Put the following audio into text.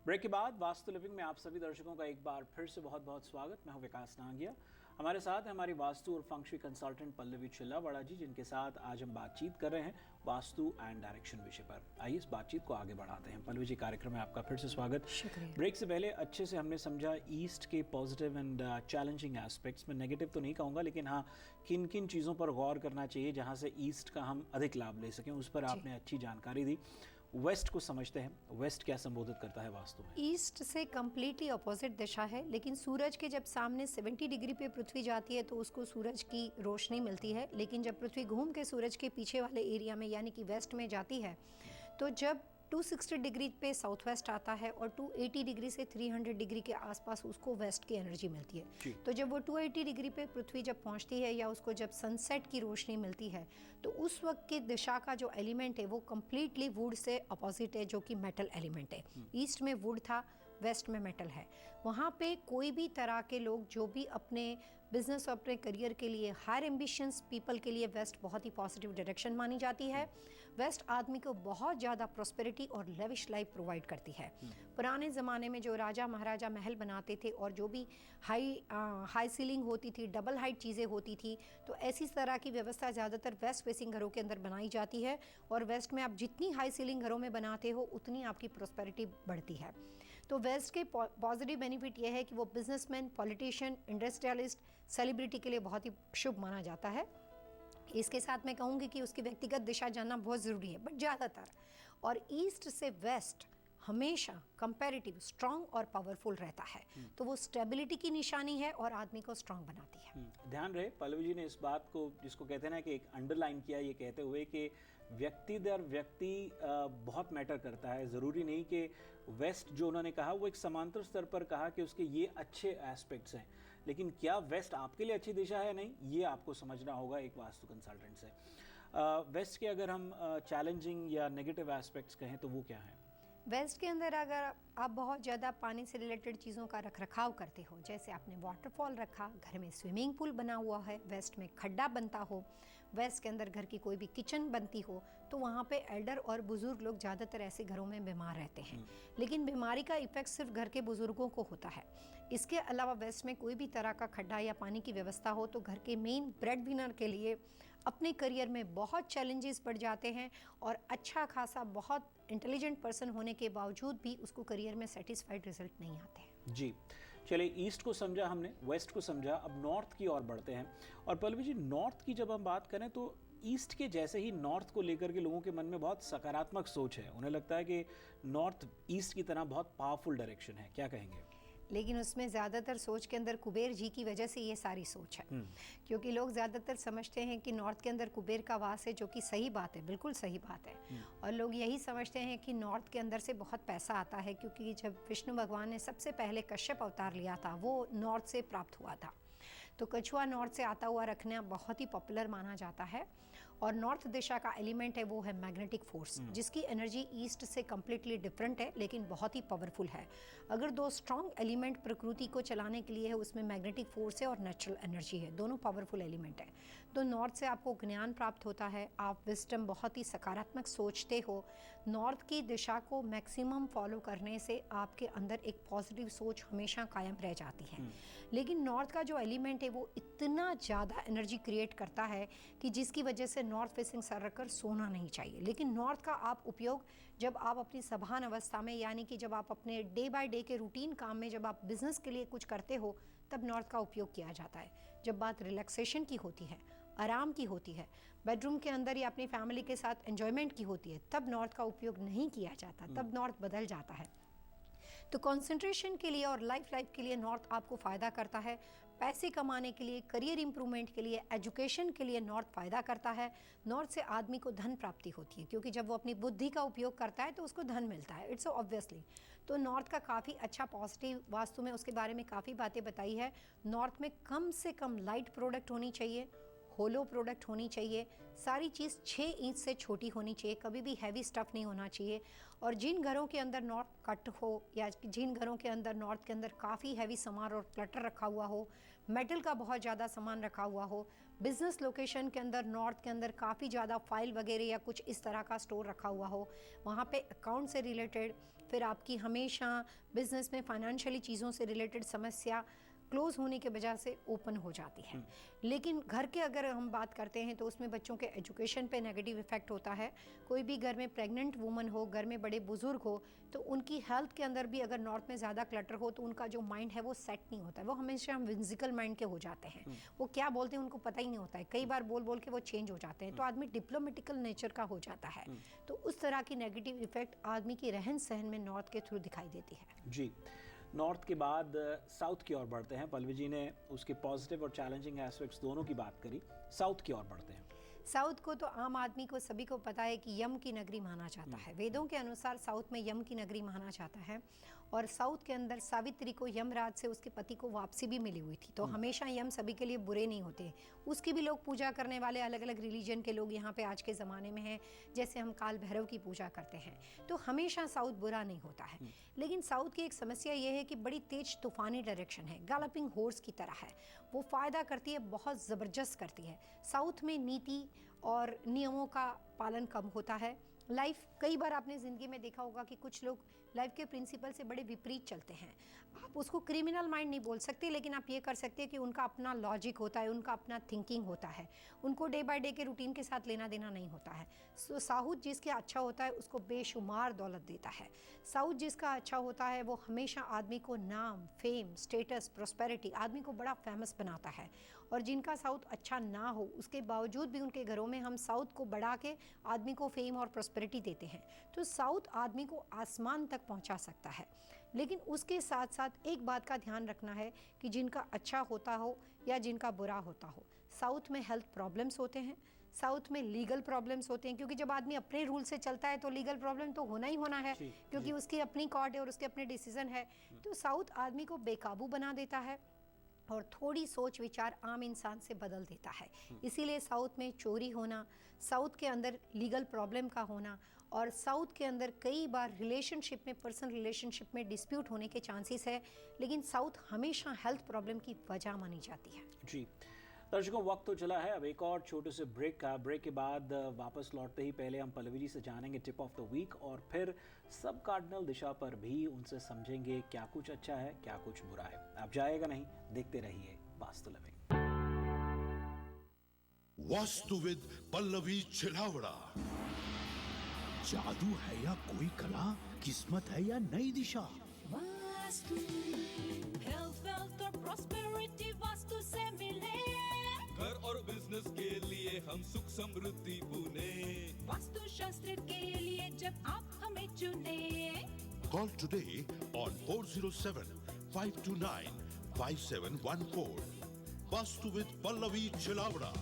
Break के बाद vastu living में आप सभी दर्शकों का एक बार फिर से बहुत बहुत स्वागत। मैं हूं विकास नांगिया। हमारे साथ है हमारी वास्तु और फंक्शुई कंसल्टेंट पल्लवी चिल्लावाड़ा जी, जिनके साथ आज हम बातचीत कर रहे हैं वास्तु एंड डायरेक्शन विषय पर। आइए इस बातचीत को आगे बढ़ाते हैं। पल्लवी जी, कार्यक्रम में आपका फिर से स्वागत। ब्रेक से पहले अच्छे से हमने समझा ईस्ट के पॉजिटिव एंड चैलेंजिंग एस्पेक्ट्स। में नेगेटिव तो नहीं कहूँगा, लेकिन हाँ, किन किन चीज़ों पर गौर करना चाहिए जहाँ से ईस्ट का हम अधिक लाभ ले सकें, उस पर आपने अच्छी जानकारी दी। वेस्ट को समझते हैं, वेस्ट क्या संबोधित करता है वास्तु में? ईस्ट से कम्प्लीटली अपोजिट दिशा है, लेकिन सूरज के जब सामने 70 डिग्री पे पृथ्वी जाती है तो उसको सूरज की रोशनी मिलती है। लेकिन जब पृथ्वी घूम के सूरज के पीछे वाले एरिया में यानी कि वेस्ट में जाती है, तो जब 260 डिग्री पे साउथ वेस्ट आता है और 280 डिग्री से 300 डिग्री के आसपास उसको वेस्ट की एनर्जी मिलती है। तो जब वो 280 डिग्री पे पृथ्वी जब पहुंचती है या उसको जब सनसेट की रोशनी मिलती है, तो उस वक्त की दिशा का जो एलिमेंट है वो कम्प्लीटली वुड से अपोजिट है, जो कि मेटल एलिमेंट है। ईस्ट में वुड था, वेस्ट में मेटल है। वहाँ पे कोई भी तरह के लोग जो भी अपने बिजनेस और अपने करियर के लिए हायर एम्बिशंस पीपल के लिए वेस्ट बहुत ही पॉजिटिव डायरेक्शन मानी जाती है। वेस्ट आदमी को बहुत ज़्यादा प्रॉस्पेरिटी और लेविश लाइफ प्रोवाइड करती है। पुराने ज़माने में जो राजा महाराजा महल बनाते थे और जो भी हाई सीलिंग होती थी, डबल हाइट चीज़ें होती थी, तो ऐसी तरह की व्यवस्था ज़्यादातर वेस्ट फेसिंग घरों के अंदर बनाई जाती है। और वेस्ट में आप जितनी हाई सीलिंग घरों में बनाते हो उतनी आपकी प्रॉस्पेरिटी बढ़ती है। तो वेस्ट के पॉजिटिव बेनिफिट यह है कि वो बिजनेसमैन, पॉलिटिशियन, इंडस्ट्रियलिस्ट, सेलिब्रिटी के लिए बहुत ही शुभ माना जाता है। इसके साथ मैं कहूँगी कि उसकी व्यक्तिगत दिशा जानना बहुत ज़रूरी है, बट ज़्यादातर और ईस्ट से वेस्ट हमेशा कंपैरेटिव स्ट्रांग और पावरफुल रहता है। तो वो स्टेबिलिटी की निशानी है और आदमी को स्ट्रांग बनाती है। ध्यान रहे, पल्लवी जी ने इस बात को, जिसको कहते हैं ना कि एक अंडरलाइन किया, ये कहते हुए कि व्यक्ति दर व्यक्ति बहुत मैटर करता है। ज़रूरी नहीं कि वेस्ट जो उन्होंने कहा वो एक समांतर स्तर पर कहा कि उसके ये अच्छे एस्पेक्ट्स हैं, लेकिन क्या वेस्ट आपके लिए अच्छी दिशा है? नहीं, ये आपको समझना होगा एक वास्तु कंसल्टेंट से। वेस्ट के अगर हम चैलेंजिंग या नेगेटिव एस्पेक्ट्स कहें तो वो क्या हैं? वेस्ट के अंदर अगर आप बहुत ज़्यादा पानी से रिलेटेड चीज़ों का रख रखाव करते हो, जैसे आपने वाटरफॉल रखा, घर में स्विमिंग पूल बना हुआ है, वेस्ट में खड्डा बनता हो, वेस्ट के अंदर घर की कोई भी किचन बनती हो, तो वहाँ पे एल्डर और बुज़ुर्ग लोग ज़्यादातर ऐसे घरों में बीमार रहते हैं। लेकिन बीमारी का इफेक्ट सिर्फ घर के बुज़ुर्गों को होता है। इसके अलावा वेस्ट में कोई भी तरह का खड्डा या पानी की व्यवस्था हो तो घर के मेन ब्रेड विनर के लिए अपने करियर में बहुत चैलेंजेस बढ़ जाते हैं और अच्छा खासा बहुत इंटेलिजेंट पर्सन होने के बावजूद भी उसको करियर में सेटिस्फाइड रिजल्ट नहीं आते हैं। जी, चलिए, ईस्ट को समझा हमने, वेस्ट को समझा, अब नॉर्थ की ओर बढ़ते हैं। और पल्लवी जी, नॉर्थ की जब हम बात करें तो ईस्ट के जैसे ही नॉर्थ को लेकर के लोगों के मन में बहुत सकारात्मक सोच है। उन्हें लगता है कि नॉर्थ ईस्ट की तरह बहुत पावरफुल डायरेक्शन है। क्या कहेंगे? लेकिन उसमें ज़्यादातर सोच के अंदर कुबेर जी की वजह से ये सारी सोच है। क्योंकि लोग ज़्यादातर समझते हैं कि नॉर्थ के अंदर कुबेर का वास है, जो कि सही बात है, बिल्कुल सही बात है। और लोग यही समझते हैं कि नॉर्थ के अंदर से बहुत पैसा आता है, क्योंकि जब विष्णु भगवान ने सबसे पहले कश्यप अवतार लिया था वो नॉर्थ से प्राप्त हुआ था। तो कछुआ नॉर्थ से आता हुआ रखना बहुत ही पॉपुलर माना जाता है। और नॉर्थ दिशा का एलिमेंट है वो है मैग्नेटिक फोर्स, जिसकी एनर्जी ईस्ट से कम्प्लीटली डिफरेंट है लेकिन बहुत ही पावरफुल है। अगर दो स्ट्रॉन्ग एलिमेंट प्रकृति को चलाने के लिए है, उसमें मैग्नेटिक फोर्स है और नेचुरल एनर्जी है, दोनों पावरफुल एलिमेंट है। तो नॉर्थ से आपको ज्ञान प्राप्त होता है, आप विजडम बहुत ही सकारात्मक सोचते हो। नॉर्थ की दिशा को मैक्सिमम फॉलो करने से आपके अंदर एक पॉजिटिव सोच हमेशा कायम रह जाती है। लेकिन नॉर्थ का जो एलिमेंट है वो इतना ज़्यादा एनर्जी क्रिएट करता है कि जिसकी वजह से नॉर्थ फेसिंग सर रखकर सोना नहीं चाहिए। लेकिन नॉर्थ का आप उपयोग जब आप अपनी सभान अवस्था में, यानी कि जब आप अपने डे बाय डे के रूटीन काम में, जब आप बिजनेस के लिए कुछ करते हो, तब नॉर्थ का उपयोग किया जाता है। जब बात रिलैक्सेशन की होती है, आराम की होती है, बेडरूम के अंदर या अपनी फैमिली के साथ एंजॉयमेंट की होती है, तब नॉर्थ का उपयोग नहीं किया जाता, तब नॉर्थ बदल जाता है। तो कंसंट्रेशन के लिए और लाइफ के लिए नॉर्थ आपको फ़ायदा करता है। पैसे कमाने के लिए, करियर इंप्रूवमेंट के लिए, एजुकेशन के लिए नॉर्थ फ़ायदा करता है। नॉर्थ से आदमी को धन प्राप्ति होती है, क्योंकि जब वो अपनी बुद्धि का उपयोग करता है तो उसको धन मिलता है, इट्स ऑब्वियसली। तो नॉर्थ का काफ़ी अच्छा पॉजिटिव, वास्तु में उसके बारे में काफ़ी बातें बताई है। नॉर्थ में कम से कम लाइट प्रोडक्ट होनी चाहिए, होलो प्रोडक्ट होनी चाहिए, सारी चीज़ 6 इंच से छोटी होनी चाहिए, कभी भी हैवी स्टफ़ नहीं होना चाहिए। और जिन घरों के अंदर नॉर्थ कट हो या जिन घरों के अंदर नॉर्थ के अंदर काफ़ी हैवी सामान और क्लटर रखा हुआ हो, मेटल का बहुत ज़्यादा सामान रखा हुआ हो, बिजनेस लोकेशन के अंदर नॉर्थ के अंदर काफ़ी ज़्यादा फाइल वगैरह या कुछ इस तरह का स्टोर रखा हुआ हो, वहाँ पे अकाउंट से रिलेटेड, फिर आपकी हमेशा बिजनेस में फाइनेंशियली चीज़ों से रिलेटेड समस्या क्लोज होने के वजह से ओपन हो जाती है। लेकिन घर के अगर हम बात करते हैं तो उसमें बच्चों के एजुकेशन पे नेगेटिव इफेक्ट होता है। कोई भी घर में प्रेग्नेंट वुमन हो, घर में बड़े बुजुर्ग हो, तो उनकी हेल्थ के अंदर भी अगर नॉर्थ में ज़्यादा क्लटर हो तो उनका जो माइंड है वो सेट नहीं होता है, वो हमेशा विजिकल माइंड के हो जाते हैं। वो क्या बोलते हैं उनको पता ही नहीं होता है, कई बार बोल बोल के वो चेंज हो जाते हैं, तो आदमी डिप्लोमेटिकल नेचर का हो जाता है। तो उस तरह की नेगेटिव इफेक्ट आदमी की रहन सहन में नॉर्थ के थ्रू दिखाई देती है। जी, नॉर्थ के बाद साउथ की ओर बढ़ते हैं। पल्लवी जी ने उसके पॉजिटिव और चैलेंजिंग एस्पेक्ट्स दोनों की बात करी, साउथ की ओर बढ़ते हैं। साउथ को तो आम आदमी को सभी को पता है कि यम की नगरी माना जाता है। वेदों के अनुसार साउथ में यम की नगरी माना जाता है, और साउथ के अंदर सावित्री को यमराज से उसके पति को वापसी भी मिली हुई थी। तो हमेशा यम सभी के लिए बुरे नहीं होते, उसकी भी लोग पूजा करने वाले अलग अलग रिलीजन के लोग यहाँ पे आज के ज़माने में हैं। जैसे हम काल भैरव की पूजा करते हैं, तो हमेशा साउथ बुरा नहीं होता है। लेकिन साउथ की एक समस्या ये है कि बड़ी तेज तूफानी डायरेक्शन है, गैलपिंग हॉर्स की तरह है। वो फ़ायदा करती है, बहुत ज़बरदस्त करती है। साउथ में नीति और नियमों का पालन कम होता है। लाइफ, कई बार आपने ज़िंदगी में देखा होगा कि कुछ लोग लाइफ के प्रिंसिपल से बड़े विपरीत चलते हैं। आप उसको क्रिमिनल माइंड नहीं बोल सकते, लेकिन आप ये कर सकते हैं कि उनका अपना लॉजिक होता है, उनका अपना थिंकिंग होता है, उनको डे बाय डे के रूटीन के साथ लेना देना नहीं होता है। सो साउथ जिसके अच्छा होता है उसको बेशुमार दौलत देता है। साउथ जिसका अच्छा होता है वो हमेशा आदमी को नाम, फेम, स्टेटस, प्रॉस्पेरिटी, आदमी को बड़ा फेमस बनाता है। और जिनका साउथ अच्छा ना हो उसके बावजूद भी उनके घरों में हम साउथ को बढ़ा के आदमी को फेम और प्रॉस्पेरिटी देते हैं। तो साउथ आदमी को आसमान तक पहुंचा सकता है। लेकिन उसके साथ साथ एक बात का ध्यान रखना है कि जिनका अच्छा होता हो या जिनका बुरा होता हो, साउथ में हेल्थ प्रॉब्लम्स होते हैं, साउथ में लीगल प्रॉब्लम्स होते हैं, क्योंकि जब आदमी अपने रूल से चलता है तो लीगल प्रॉब्लम तो होना ही होना है, क्योंकि उसकी अपनी कोर्ट है और उसके अपने डिसीजन है। तो साउथ आदमी को बेकाबू बना देता है और थोड़ी सोच विचार आम इंसान से बदल देता है। इसीलिए साउथ में चोरी होना, साउथ के अंदर लीगल प्रॉब्लम का होना, और साउथ के अंदर कई बार रिलेशनशिप में, पर्सनल रिलेशनशिप में डिस्प्यूट होने के चांसेस है। लेकिन साउथ हमेशा हेल्थ प्रॉब्लम की वजह मानी जाती है। जी दर्शकों, वक्त तो चला है, अब एक और छोटे से ब्रेक का। ब्रेक के बाद वापस लौटते ही पहले हम पल्लवी जी से जानेंगे टिप ऑफ द वीक, और फिर सब कार्डिनल दिशा पर भी उनसे समझेंगे क्या कुछ अच्छा है, क्या कुछ बुरा है। आप जाएगा नहीं, देखते रहिए वास्तु लिविंग। वास्तु विद पल्लवी छिलावड़ा। जादू है या कोई कला, किस्मत है या नई दिशा, वास्तु हेल्थ, वेल्थ और प्रॉस्पेरिटी वास्तु से मिले। घर और बिजनेस के लिए हम सुख समृद्धि बुने। वास्तु शास्त्र के लिए जब आप हमें चुने। Call today on 407-529-5714. Vastu with Pallavi छिलावड़ा।